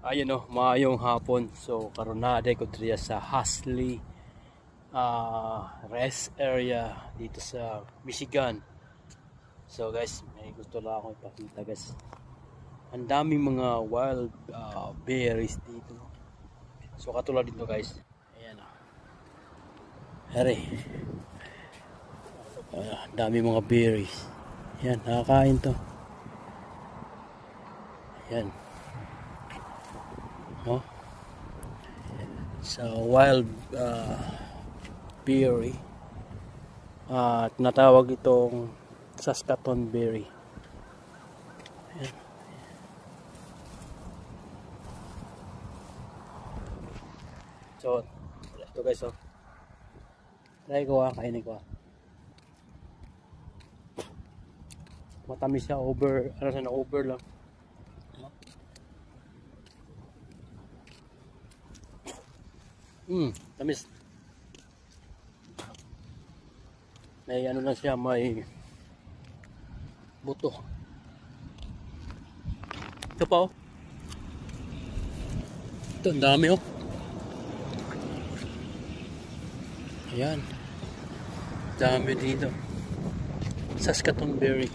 Ayun maayong hapon. So karon na ko diriya sa Hasley rest area dito sa Michigan. So guys, may gusto lang akong ipakita guys. Ang daming mga wild berries dito. So katulad dito guys. Ayan Here. Daming mga berries. Ayan, nakakain to. Ayan. Sa wild berry, tinatawag itong Saskatoon berry. Ayan. So ito guys, try ko kainin ko. Matamis siya, over lang. Tamis. May ano lang siya, may buto. Ito pa Ito, ang dami Ayan. Dami dito. Saskatoon berry.